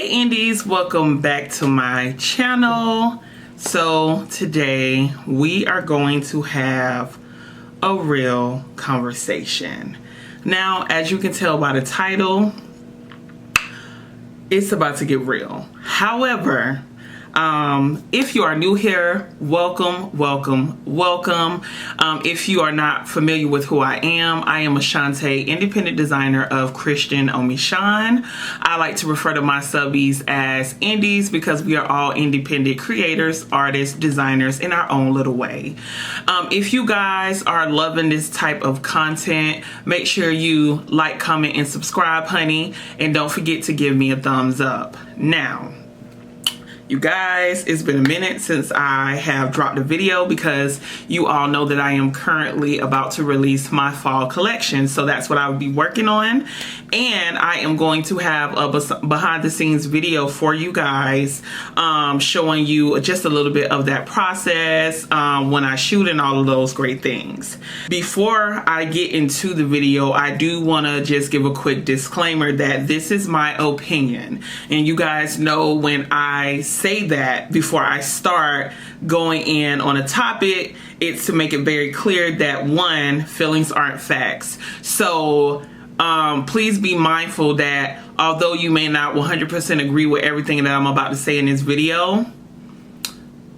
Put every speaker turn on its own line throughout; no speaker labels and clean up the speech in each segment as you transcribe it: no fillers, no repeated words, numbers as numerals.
Hey indies, welcome back to my channel. So today we are going to have a real conversation. Now, as you can tell by the title, it's about to get real. However, if you are new here, welcome. If you are not familiar with who I am Ashante, independent designer of Christian Omeshun. I like to refer to my subbies as indies because we are all independent creators, artists, designers in our own little way. If you guys are loving this type of content, make sure you like, comment, and subscribe, honey. And don't forget to give me a thumbs up. Now, you guys, it's been a minute since I have dropped a video because you all know that I am currently about to release my fall collection. So that's what I will be working on. And I am going to have a behind the scenes video for you guys showing you just a little bit of that process when I shoot and all of those great things. Before I get into the video, I do want to just give a quick disclaimer that this is my opinion. And you guys know when I say that before I start going in on a topic, it's to make it very clear that one, feelings aren't facts. So please be mindful that although you may not 100% agree with everything that I'm about to say in this video,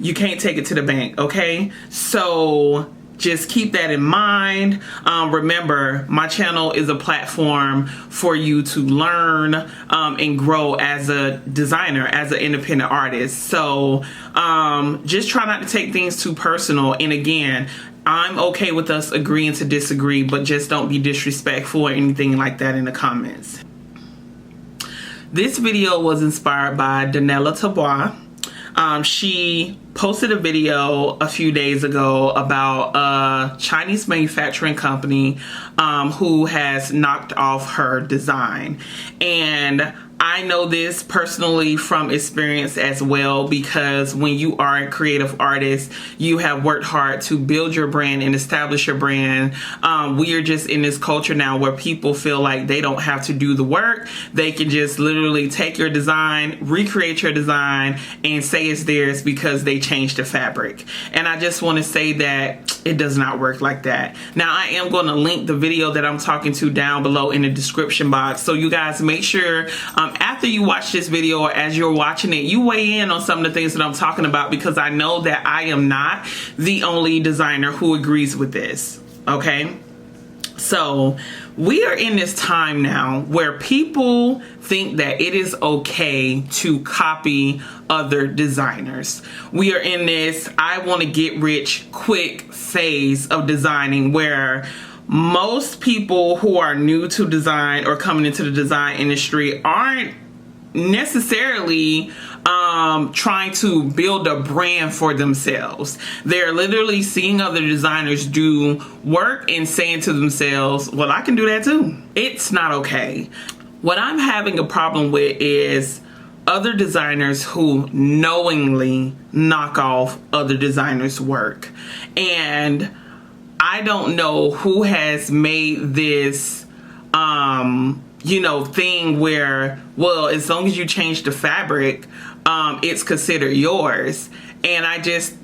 you can't take it to the bank, okay? So just keep that in mind. Remember, my channel is a platform for you to learn and grow as a designer, as an independent artist. So just try not to take things too personal. And again, I'm okay with us agreeing to disagree, but just don't be disrespectful or anything like that in the comments. This video was inspired by Danella Tabois. She posted a video a few days ago about a Chinese manufacturing company who has knocked off her design. And I know this personally from experience as well, because when you are a creative artist, you have worked hard to build your brand and establish your brand. We are just in this culture now where people feel like they don't have to do the work. They can just literally take your design, recreate your design, and say it's theirs because they changed the fabric. And I just want to say that it does not work like that. Now, I am going to link the video that I'm talking to down below in the description box. So you guys make sure after you watch this video or as you're watching it, you weigh in on some of the things that I'm talking about, because I know that I am not the only designer who agrees with this, okay? So we are in this time now where people think that it is okay to copy other designers. We are in this I want to get rich quick phase of designing where most people who are new to design or coming into the design industry aren't necessarily trying to build a brand for themselves. They're literally seeing other designers do work and saying to themselves, well, I can do that too. It's not okay. What I'm having a problem with is other designers who knowingly knock off other designers' work. And I don't know who has made this thing where, well, as long as you change the fabric, it's considered yours. And I just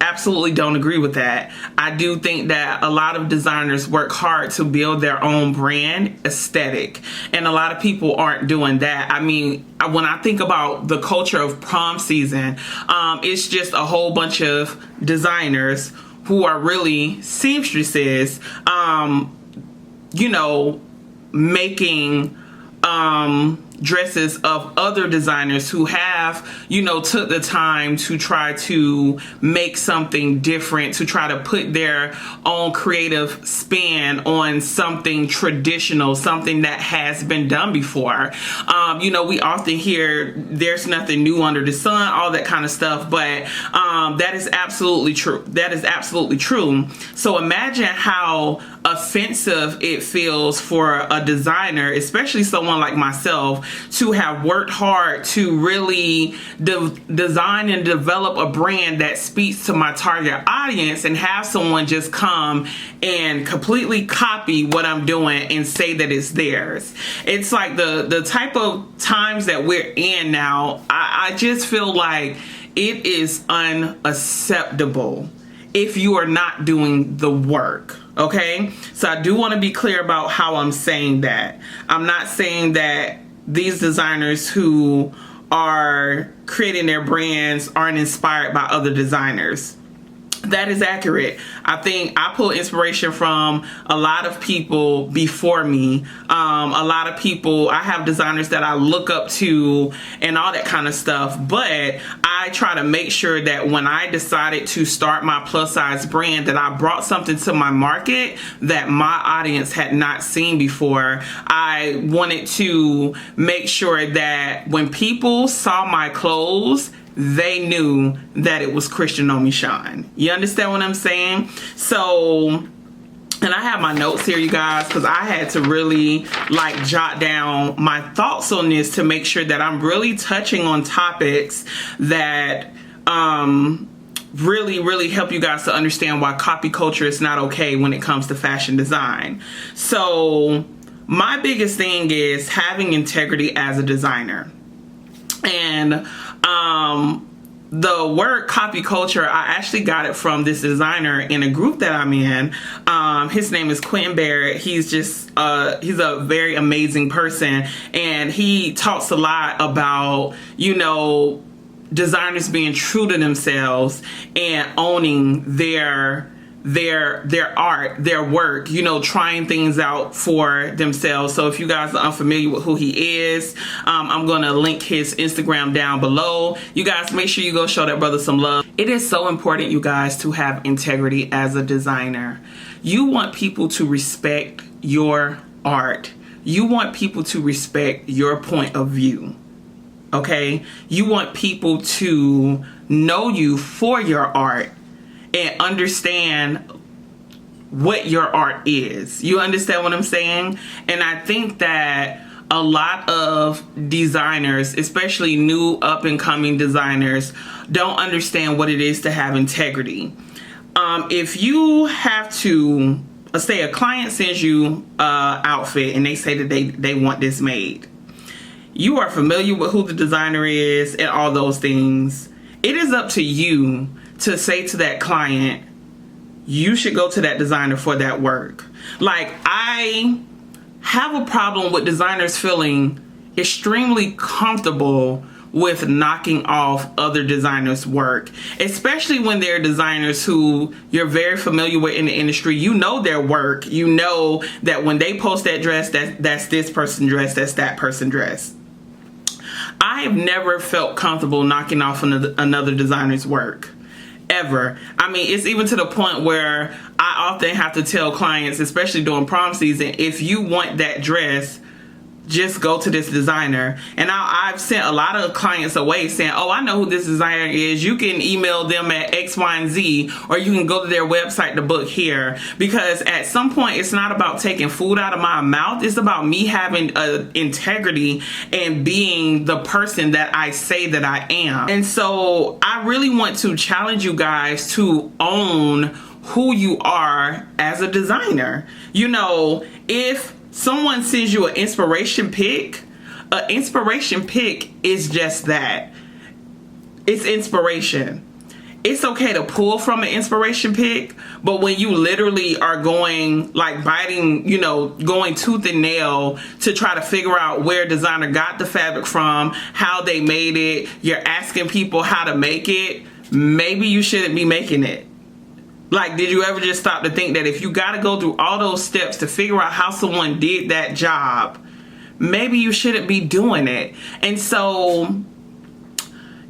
absolutely don't agree with that. I do think that a lot of designers work hard to build their own brand aesthetic, and a lot of people aren't doing that. I mean, when I think about the culture of prom season, it's just a whole bunch of designers who are really seamstresses, making dresses of other designers who have, took the time to try to make something different, to try to put their own creative spin on something traditional, something that has been done before. We often hear there's nothing new under the sun, all that kind of stuff, but that is absolutely true. That is absolutely true. So imagine how offensive it feels for a designer, especially someone like myself, to have worked hard to really design and develop a brand that speaks to my target audience, and have someone just come and completely copy what I'm doing and say that it's theirs. It's like the type of times that we're in now. I just feel like it is unacceptable if you are not doing the work. Okay, so I do want to be clear about how I'm saying that. I'm not saying that these designers who are creating their brands aren't inspired by other designers. That is accurate. I think I pull inspiration from a lot of people before me. A lot of people, I have designers that I look up to and all that kind of stuff. But I try to make sure that when I decided to start my plus size brand, that I brought something to my market that my audience had not seen before. I wanted to make sure that when people saw my clothes, they knew that it was Quintin Omeshun. You understand what I'm saying? So, and I have my notes here, you guys, because I had to really like jot down my thoughts on this to make sure that I'm really touching on topics that really help you guys to understand why copy culture is not okay when it comes to fashion design. So my biggest thing is having integrity as a designer. And the word copy culture, I actually got it from this designer in a group that I'm in. His name is Quintin. He's just he's a very amazing person, and he talks a lot about, you know, designers being true to themselves and owning their art, their work, you know, trying things out for themselves. So if you guys are unfamiliar with who he is, I'm going to link his Instagram down below. You guys make sure you go show that brother some love. It is so important, you guys, to have integrity as a designer. You want people to respect your art. You want people to respect your point of view. Okay? You want people to know you for your art and understand what your art is. You understand what I'm saying? And I think that a lot of designers, especially new up and coming designers, don't understand what it is to have integrity. If you have to, let's say a client sends you an outfit and they say that they want this made. You are familiar with who the designer is and all those things. It is up to you to say to that client, you should go to that designer for that work. Like, I have a problem with designers feeling extremely comfortable with knocking off other designers' work, especially when they're designers who you're very familiar with in the industry. You know their work. You know that when they post that dress, that's this person's dress, that's that person's dress. I have never felt comfortable knocking off another designer's work. Ever. I mean, it's even to the point where I often have to tell clients, especially during prom season, if you want that dress, just go to this designer. And I've sent a lot of clients away saying, oh, I know who this designer is. You can email them at X, Y, and Z, or you can go to their website to book here. Because at some point, it's not about taking food out of my mouth. It's about me having integrity and being the person that I say that I am. And so I really want to challenge you guys to own who you are as a designer. You know, if someone sends you an inspiration pic is just that. It's inspiration. It's okay to pull from an inspiration pic, but when you literally are going, like biting, you know, going tooth and nail to try to figure out where designer got the fabric from, how they made it, you're asking people how to make it, maybe you shouldn't be making it. Like, did you ever just stop to think that if you got to go through all those steps to figure out how someone did that job, maybe you shouldn't be doing it? And so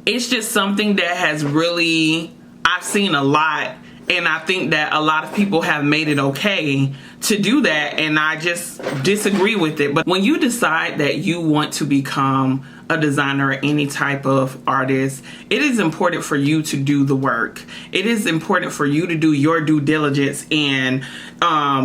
it's just something that has really, I've seen a lot, and I think that a lot of people have made it okay to do that, and I just disagree with it. But when you decide that you want to become a designer or any type of artist, it is important for you to do the work. It is important for you to do your due diligence in,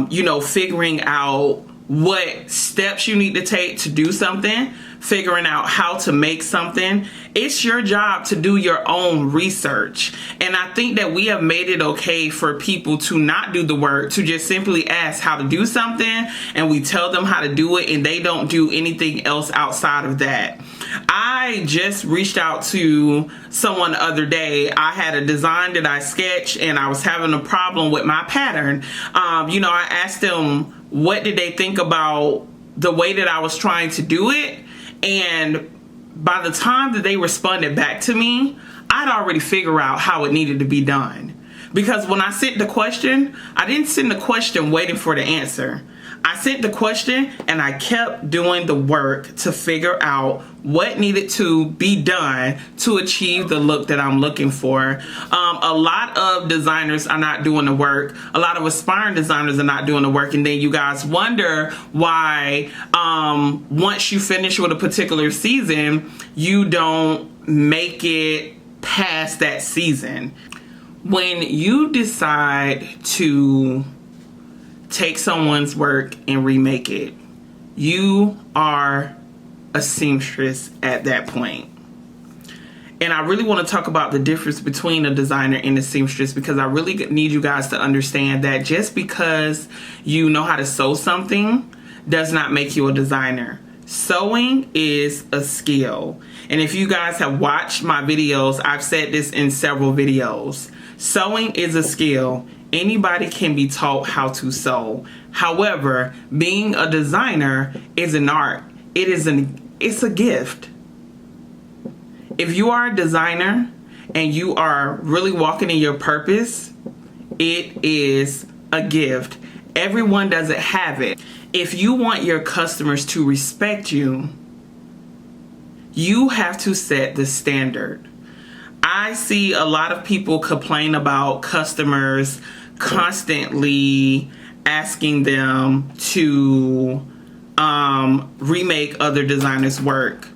you know, figuring out what steps you need to take to do something, figuring out how to make something, it's your job to do your own research. And I think that we have made it okay for people to not do the work, to just simply ask how to do something, and we tell them how to do it, and they don't do anything else outside of that. I just reached out to someone the other day. I had a design that I sketched, and I was having a problem with my pattern. I asked them what did they think about the way that I was trying to do it. And by the time that they responded back to me, I'd already figured out how it needed to be done. Because when I sent the question, I didn't send the question waiting for the answer. I sent the question and I kept doing the work to figure out what needed to be done to achieve the look that I'm looking for. A lot of designers are not doing the work. A lot of aspiring designers are not doing the work. And then you guys wonder why once you finish with a particular season, you don't make it past that season. When you decide to take someone's work and remake it, you are a seamstress at that point. And I really want to talk about the difference between a designer and a seamstress, because I really need you guys to understand that just because you know how to sew something does not make you a designer. Sewing is a skill. And if you guys have watched my videos, I've said this in several videos. Sewing is a skill. Anybody can be taught how to sew. However, being a designer is an art. It's a gift. If you are a designer and you are really walking in your purpose, it is a gift. Everyone doesn't have it. If you want your customers to respect you, you have to set the standard. I see a lot of people complain about customers constantly asking them to remake other designers' work.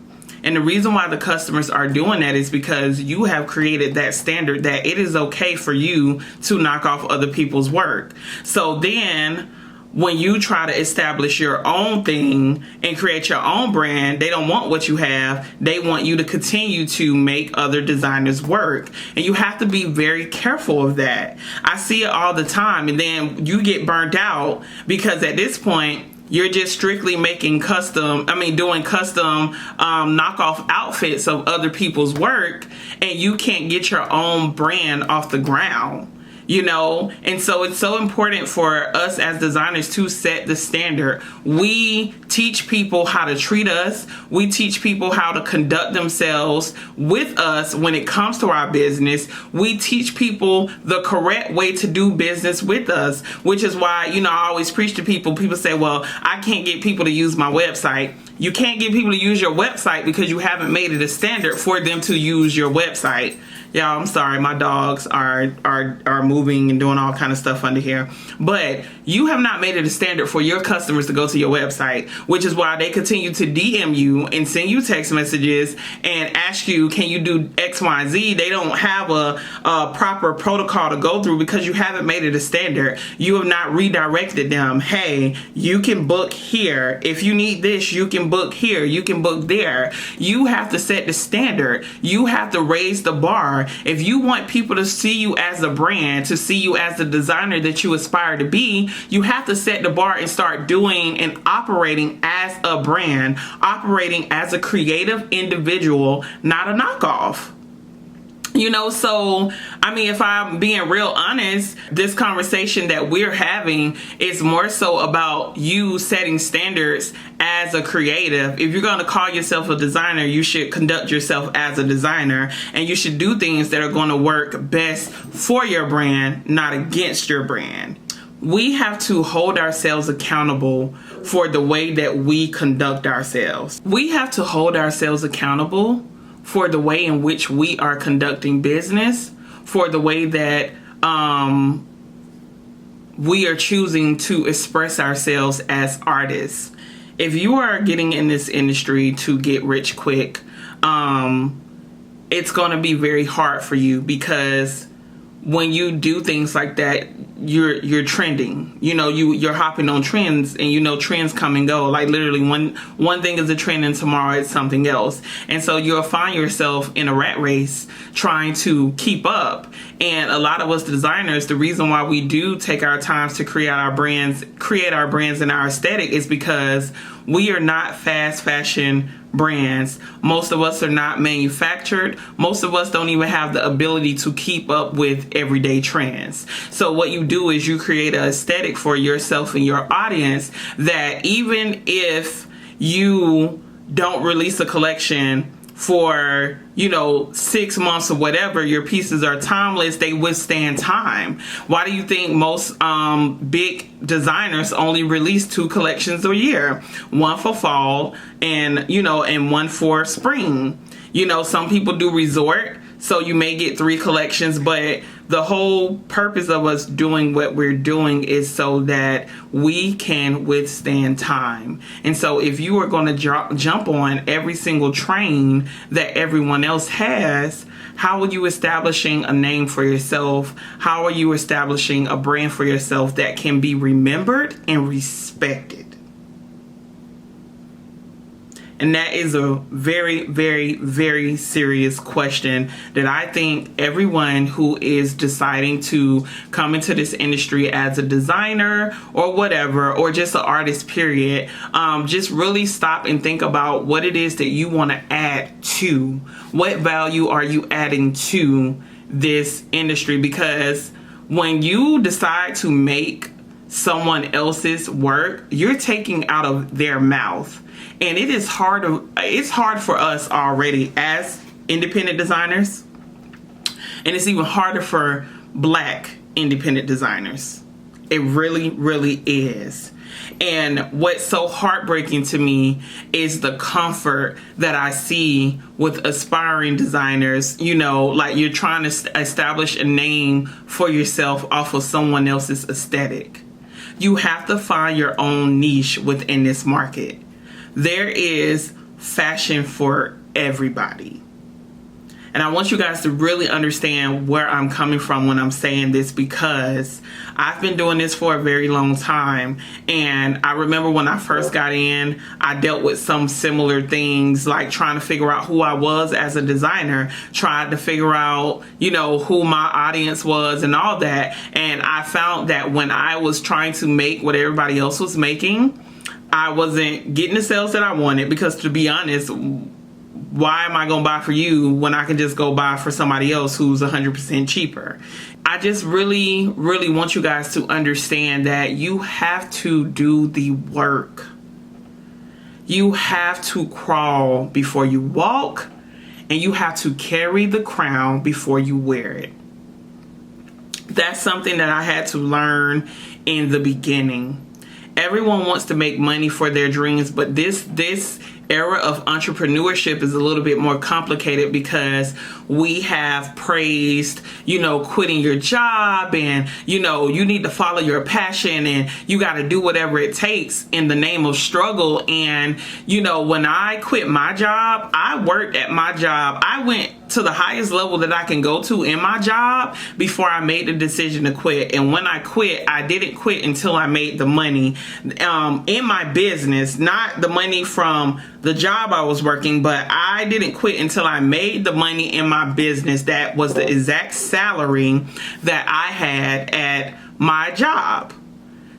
And the reason why the customers are doing that is because you have created that standard that it is okay for you to knock off other people's work. So then when you try to establish your own thing and create your own brand, they don't want what you have. They want you to continue to make other designers work. And you have to be very careful of that. I see it all the time. And then you get burnt out because at this point, you're just strictly doing custom knockoff outfits of other people's work, and you can't get your own brand off the ground. And so it's so important for us as designers to set the standard. We teach people how to treat us. We teach people how to conduct themselves with us when it comes to our business. We teach people the correct way to do business with us, which is why, I always preach to people. People say, well, I can't get people to use my website. You can't get people to use your website because you haven't made it a standard for them to use your website. Y'all, I'm sorry, my dogs are moving and doing all kind of stuff under here. But you have not made it a standard for your customers to go to your website, which is why they continue to DM you and send you text messages and ask you, can you do X, Y, and Z? They don't have a proper protocol to go through because you haven't made it a standard. You have not redirected them. Hey, you can book here. If you need this, you can book here. You can book there. You have to set the standard. You have to raise the bar. If you want people to see you as a brand, to see you as the designer that you aspire to be, you have to set the bar and start doing and operating as a brand, operating as a creative individual, not a knockoff. So, if I'm being real honest, this conversation that we're having is more so about you setting standards as a creative. If you're going to call yourself a designer, you should conduct yourself as a designer, and you should do things that are going to work best for your brand, not against your brand. We have to hold ourselves accountable for the way that we conduct ourselves. We have to hold ourselves accountable for the way in which we are conducting business, for the way that we are choosing to express ourselves as artists. If you are getting in this industry to get rich quick, it's going to be very hard for you because when you do things like that, you're trending. You're hopping on trends, and trends come and go. Like literally, one thing is a trend, and tomorrow it's something else. And so you'll find yourself in a rat race trying to keep up. And a lot of us designers, the reason why we do take our times to create our brands and our aesthetic is because we are not fast fashion brands. Most of us are not manufactured. Most of us don't even have the ability to keep up with everyday trends. So what you do is you create an aesthetic for yourself and your audience that even if you don't release a collection for 6 months or whatever, your pieces are timeless. They withstand time. Why do you think most big designers only release 2 collections a year? One for fall and one for spring. Some people do resort, so you may get 3 collections, but the whole purpose of us doing what we're doing is so that we can withstand time. And so if you are going to jump on every single train that everyone else has, how are you establishing a name for yourself? How are you establishing a brand for yourself that can be remembered and respected? And that is a very, very, very serious question that I think everyone who is deciding to come into this industry as a designer or whatever, or just an artist, period, just really stop and think about what it is that you want to add to. What value are you adding to this industry? Because when you decide to make someone else's work, you're taking out of their mouth. And it's hard for us already as independent designers. And it's even harder for Black independent designers. It really, really is. And what's so heartbreaking to me is the comfort that I see with aspiring designers. Like you're trying to establish a name for yourself off of someone else's aesthetic. You have to find your own niche within this market. There is fashion for everybody. And I want you guys to really understand where I'm coming from when I'm saying this, because I've been doing this for a very long time. And I remember when I first got in, I dealt with some similar things, like trying to figure out who I was as a designer, tried to figure out, who my audience was and all that. And I found that when I was trying to make what everybody else was making, I wasn't getting the sales that I wanted, because to be honest, why am I going to buy for you when I can just go buy for somebody else who's 100% cheaper? I just really, really want you guys to understand that you have to do the work. You have to crawl before you walk, and you have to carry the crown before you wear it. That's something that I had to learn in the beginning. Everyone wants to make money for their dreams, but this era of entrepreneurship is a little bit more complicated, because we have praised, quitting your job, and, you need to follow your passion, and you got to do whatever it takes in the name of struggle. And, when I quit my job, I worked at my job. I went to the highest level that I can go to in my job before I made the decision to quit. And when I quit, I didn't quit until I made the money in my business, not the money from the job I was working, but I didn't quit until I made the money in my business. That was the exact salary that I had at my job.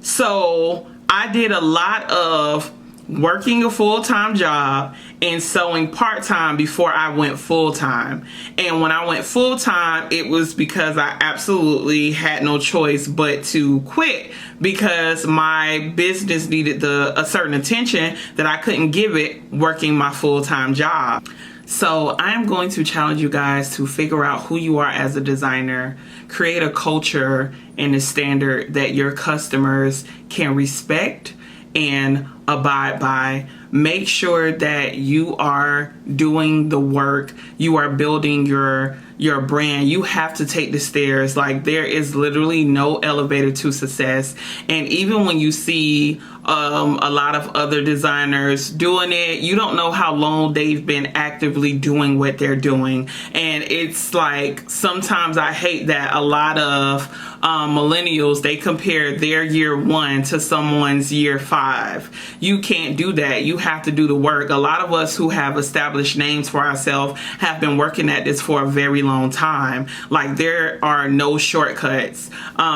So I did a lot of working a full-time job and sewing part-time before I went full-time. And when I went full-time, it was because I absolutely had no choice but to quit, because my business needed a certain attention that I couldn't give it working my full-time job. So I am going to challenge you guys to figure out who you are as a designer, create a culture and a standard that your customers can respect and abide by. Make sure that you are doing the work. You are building your brand. You have to take the stairs. Like, there is literally no elevator to success. And even when you see a lot of other designers doing it. You don't know how long they've been actively doing what they're doing. And it's like, sometimes I hate that a lot of millennials, they compare their year 1 to someone's year 5. You can't do that. You have to do the work. A lot of us who have established names for ourselves have been working at this for a very long time. Like, there are no shortcuts,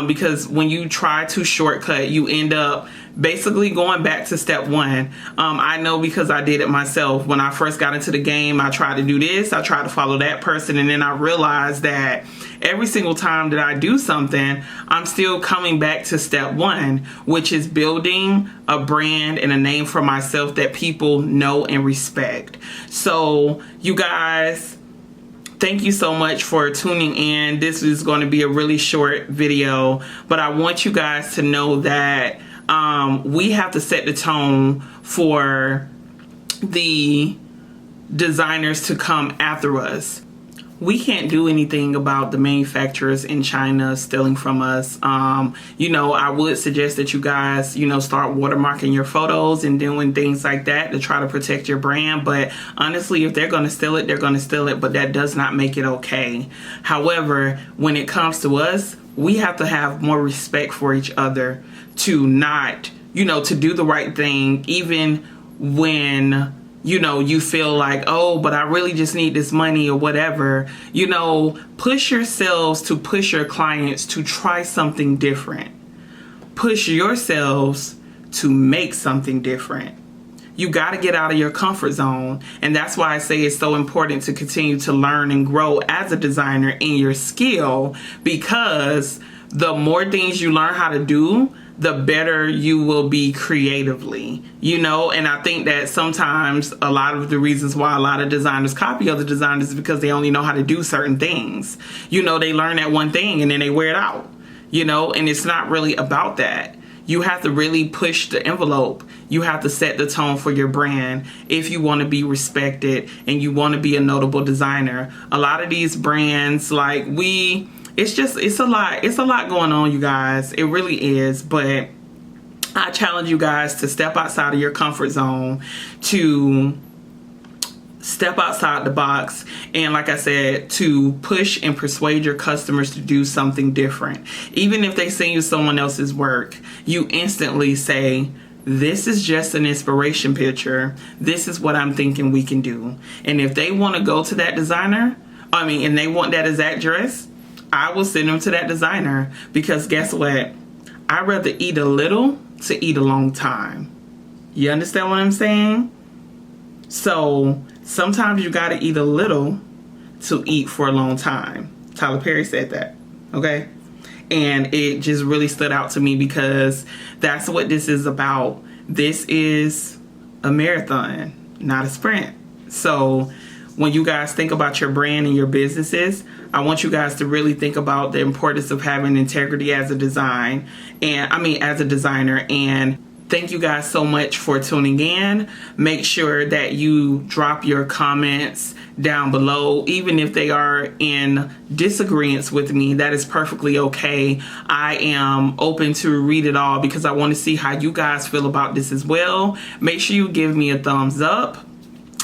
because when you try to shortcut, you end up basically going back to step 1. I know, because I did it myself. When I first got into the game, I tried to do this, I tried to follow that person, and then I realized that every single time that I do something, I'm still coming back to step 1, which is building a brand and a name for myself that people know and respect. So you guys, thank you so much for tuning in. This is going to be a really short video, but I want you guys to know that we have to set the tone for the designers to come after us. We can't do anything about the manufacturers in China stealing from us. You know, I would suggest that you guys, you know, start watermarking your photos and doing things like that to try to protect your brand. But honestly, if they're going to steal it, they're going to steal it. But that does not make it okay. However, when it comes to us, we have to have more respect for each other, to not, you know, to do the right thing, even when, you know, you feel like, oh, but I really just need this money or whatever. You know, push yourselves to push your clients to try something different. Push yourselves to make something different. You got to get out of your comfort zone. And that's why I say it's so important to continue to learn and grow as a designer in your skill, because the more things you learn how to do, the better you will be creatively, you know. And I think that sometimes a lot of the reasons why a lot of designers copy other designers is because they only know how to do certain things. You know, they learn that one thing and then they wear it out, you know, and it's not really about that. You have to really push the envelope. You have to set the tone for your brand if you want to be respected and you want to be a notable designer. A lot of these brands, like it's a lot going on, you guys. It really is. But I challenge you guys to step outside of your comfort zone, to step outside the box, and like I said, to push and persuade your customers to do something different. Even if they send you someone else's work, you instantly say, this is just an inspiration picture. This is what I'm thinking we can do. And if they want to go to that designer, and they want that exact dress, I will send them to that designer, because guess what? I'd rather eat a little to eat a long time. You understand what I'm saying? So sometimes you got to eat a little to eat for a long time. Tyler Perry said that, okay? And it just really stood out to me, because that's what this is about. This is a marathon, not a sprint. So when you guys think about your brand and your businesses, I want you guys to really think about the importance of having integrity as a designer. And thank you guys so much for tuning in. Make sure that you drop your comments down below, even if they are in disagreement with me. That is perfectly okay. I am open to read it all, because I want to see how you guys feel about this as well. Make sure you give me a thumbs up.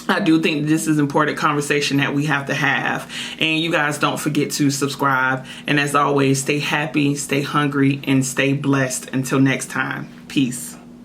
I do think this is an important conversation that we have to have. And you guys don't forget to subscribe. And as always, stay happy, stay hungry, and stay blessed. Until next time, peace.